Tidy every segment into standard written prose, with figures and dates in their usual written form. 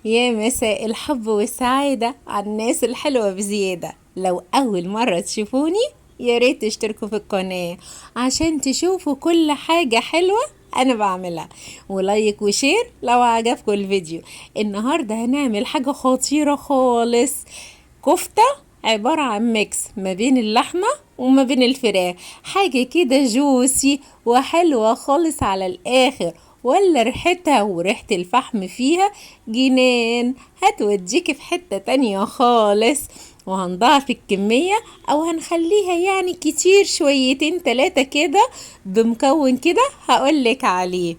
يا مساء الحب والسعادة على الناس الحلوة بزيادة. لو أول مرة تشوفوني يا ريت تشتركوا في القناة عشان تشوفوا كل حاجة حلوة أنا بعملها، ولايك وشير لو عجبكم الفيديو. النهاردة هنعمل حاجة خطيرة خالص، كفتة عبارة عن ميكس ما بين اللحمة وما بين الفراخ، حاجة كده جوسي وحلوة خالص على الآخر، ولا ريحتها وريحة الفحم فيها جنان، هتوديكي في حتة تانية خالص. وهنضاعف الكمية او هنخليها يعني كتير شويتين تلاتة كده بمكون كده هقولك عليه.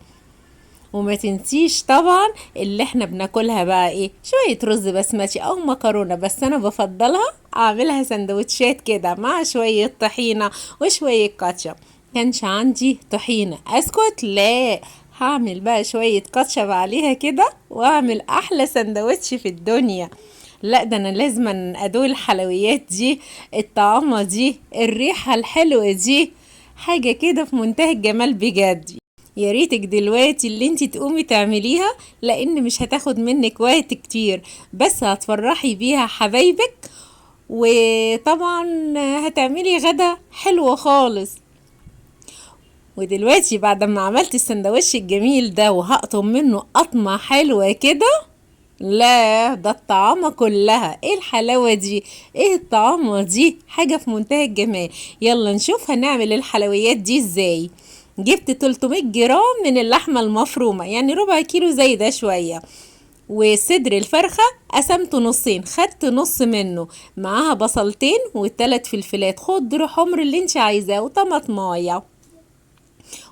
وما تنسيش طبعا اللي احنا بناكلها بقى ايه، شوية رز بسمتي او مكرونة، بس انا بفضلها اعملها سندوتشات كده مع شوية طحينة وشوية كاتشب. كانش عندي طحينة اسكت، لا هعمل بقى شوية كاتشب عليها كده واعمل احلى سندوتش في الدنيا. لا ده انا لازم ادوق الحلويات دي، الطعامة دي، الريحة الحلوة دي، حاجة كده في منتهى الجمال بجد. يا ريتك دلوقتي اللي انتي تقومي تعمليها، لان مش هتاخد منك وقت كتير، بس هتفرحي بيها حبايبك، وطبعا هتعملي غدا حلو خالص. ودلوقتي بعد ما عملت السندوتش الجميل ده وهقطم منه قطمة حلوة كده، لا ده الطعامة كلها، ايه الحلاوة دي، ايه الطعامة دي، حاجة في منتهى الجمال. يلا نشوف هنعمل الحلويات دي ازاي. جبت 300 جرام من اللحمة المفرومة، يعني ربع كيلو زي ده شوية. وصدر الفرخة قسمته نصين، خدت نص منه، معاها بصلتين وثلاث فلفلات خضر حمر اللي انت عايزاه وطماطمايه،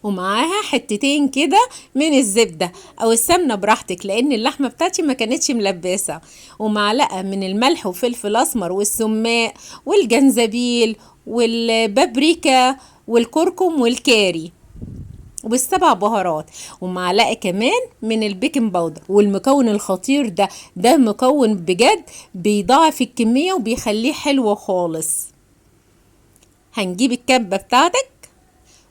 ومعاها حتتين كده من الزبدة او السمنة براحتك لان اللحمة بتاعتي ما كانتش ملبسة، ومعلقة من الملح وفلفل اسمر والسماق والجنزبيل والبابريكا والكركم والكاري والسبع بهارات، ومعلقه كمان من البيكنج باودر. والمكون الخطير ده مكون بجد بيضاعف الكميه وبيخليه حلو خالص. هنجيب الكبه بتاعتك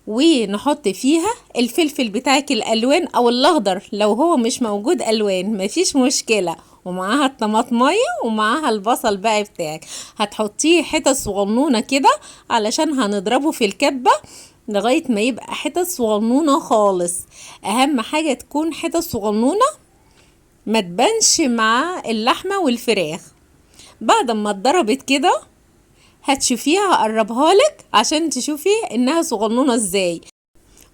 ونحط فيها الفلفل بتاعك الالوان او الاخضر، لو هو مش موجود الوان مفيش مشكله، ومعاها الطماطمايه ومعاها البصل بقى بتاعك. هتحطيه حتت صغنونه كده علشان هنضربه في الكبه لغايه ما يبقى حتت صغنونه خالص. اهم حاجه تكون حتت صغنونه ما تبانش مع اللحمه والفراخ. بعد ما اتضربت كده هتشوفيها، هقربها لك عشان تشوفي انها صغنونه ازاي.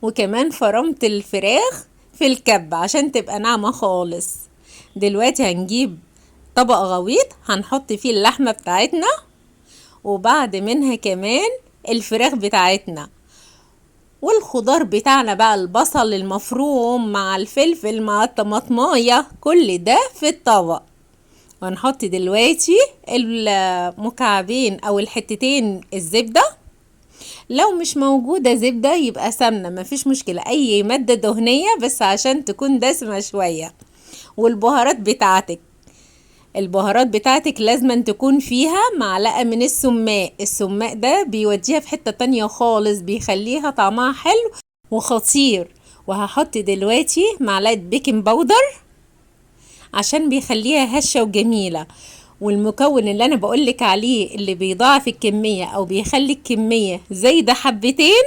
وكمان فرمت الفراخ في الكبة عشان تبقى ناعمة خالص. دلوقتي هنجيب طبق غويط هنحط فيه اللحمة بتاعتنا، وبعد منها كمان الفراخ بتاعتنا والخضار بتاعنا بقى، البصل المفروم مع الفلفل مع الطماطمايه، كل ده في الطبق. وهنحط دلوقتي المكعبين او الحتتين الزبدة، لو مش موجودة زبدة يبقى سمنة مفيش مشكلة، اي مادة دهنية بس عشان تكون دسمة شوية. والبهارات بتاعتك، البهارات بتاعتك لازم تكون فيها معلقة من السماق، السماق ده بيوديها في حتة تانية خالص، بيخليها طعمها حلو وخطير. وهحط دلوقتي معلقة بيكنج باودر عشان بيخليها هشة وجميلة. والمكون اللي انا بقولك عليه اللي بيضاعف الكمية او بيخلي الكمية زي ده حبتين،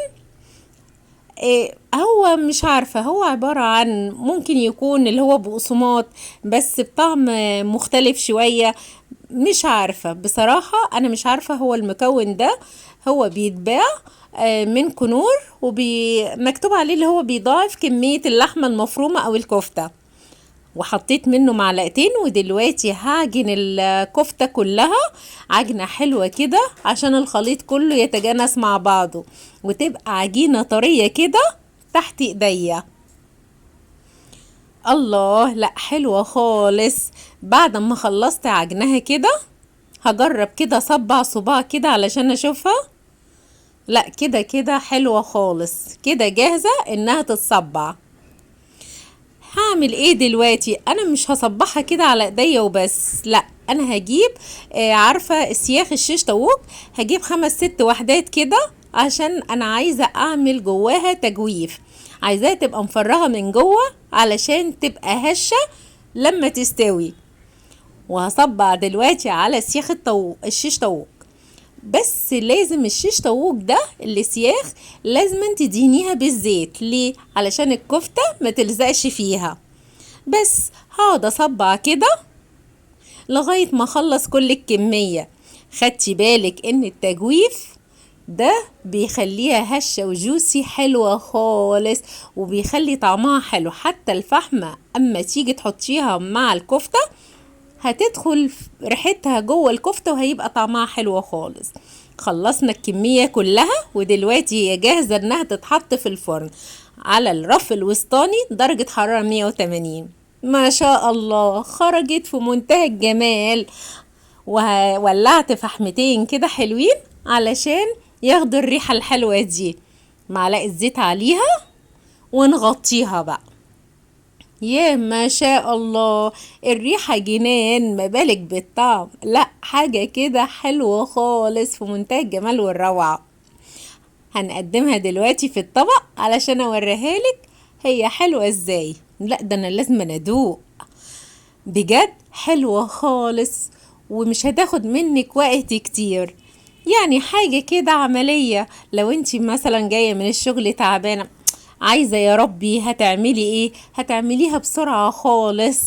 إيه هو مش عارفة، هو عبارة عن ممكن يكون اللي هو بقسماط بس بطعم مختلف شوية، مش عارفة بصراحة، انا مش عارفة هو المكون ده. هو بيتباع من كنور ومكتوب عليه اللي هو بيضاعف كمية اللحمة المفرومة او الكفتة. وحطيت منه معلقتين، ودلوقتي هعجن الكفتة كلها عجنة حلوة كده عشان الخليط كله يتجانس مع بعضه وتبقى عجينة طرية كده تحت ايديا. الله، لا حلوة خالص. بعد ما خلصت عجنها كده هجرب كده صبع صباع كده علشان اشوفها. لا كده كده حلوة خالص، كده جاهزة انها تتصبع. هعمل ايه دلوقتي؟ انا مش هصبحها كده على ايديا وبس، لا انا هجيب عارفة السياخ الشيش طاووق، هجيب 5 6 وحدات كده عشان انا عايزة اعمل جواها تجويف، عايزاها تبقى مفرغة من جوه علشان تبقى هشة لما تستوي. وهصبع دلوقتي على سياخ الطاووق الشيش طاووق. بس لازم الشيش طاووق ده اللي سياخ لازم تدهنيها بالزيت. ليه؟ علشان الكفتة ما تلزقش فيها. بس هقعد اصبع كده لغاية ما اخلص كل الكمية. خدتي بالك ان التجويف ده بيخليها هشة وجوسي حلوة خالص، وبيخلي طعمها حلو. حتى الفحمة اما تيجي تحطيها مع الكفتة هتدخل ريحتها جوه الكفتة وهيبقى طعمها حلو خالص. خلصنا الكمية كلها، ودلوقتي هي جاهزة انها تتحط في الفرن على الرف الوسطاني درجة حرارة 180. ما شاء الله خرجت في منتهى الجمال. وولعت فحمتين كده حلوين علشان ياخدوا الريحة الحلوة دي. معلقة زيت عليها ونغطيها بقى. يا ما شاء الله الريحة جنان، ما بالك بالطعم. لا حاجة كده حلوة خالص في منتهى الجمال والروعة. هنقدمها دلوقتي في الطبق علشان اوريها لك هي حلوة ازاي. لا ده انا لازم ادوق، بجد حلوة خالص ومش هتاخد منك وقت كتير. يعني حاجة كده عملية. لو انتي مثلا جاية من الشغل تعبانة عايزة يا ربي هتعملي ايه؟ هتعمليها بسرعة خالص،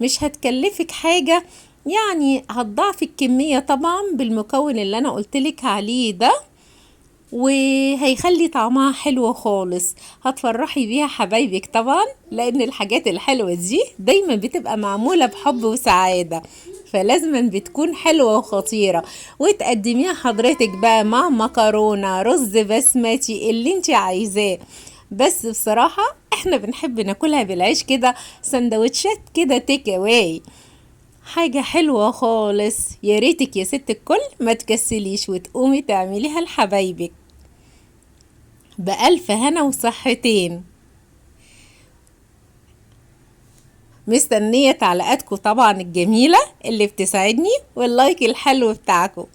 مش هتكلفك حاجة. يعني هتضاعفي الكمية طبعا بالمكون اللي انا قلتلك عليه ده، وهيخلي طعمها حلو خالص. هتفرحي بيها حبايبك طبعا، لان الحاجات الحلوة دي دايما بتبقى معمولة بحب وسعادة، فلازما بتكون حلوة وخطيرة. وتقدميها حضرتك بقى مع مكرونة رز بسمتي اللي انت عايزاه. بس بصراحة احنا بنحب ناكلها بالعيش كده، سندوتشات كده تيك اواي. حاجة حلوة خالص. يا ريتك يا ست الكل ما تكسليش وتقومي تعمليها لحبايبك بألف هنا وصحتين. مستنية تعليقاتكم طبعا الجميلة اللي بتسعدني، واللايك الحلو بتاعكم.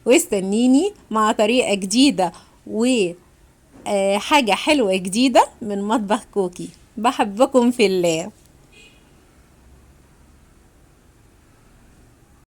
واستنيني مع طريقة جديدة وحاجة حلوة جديدة من مطبخ كوكي. بحبكم في الله.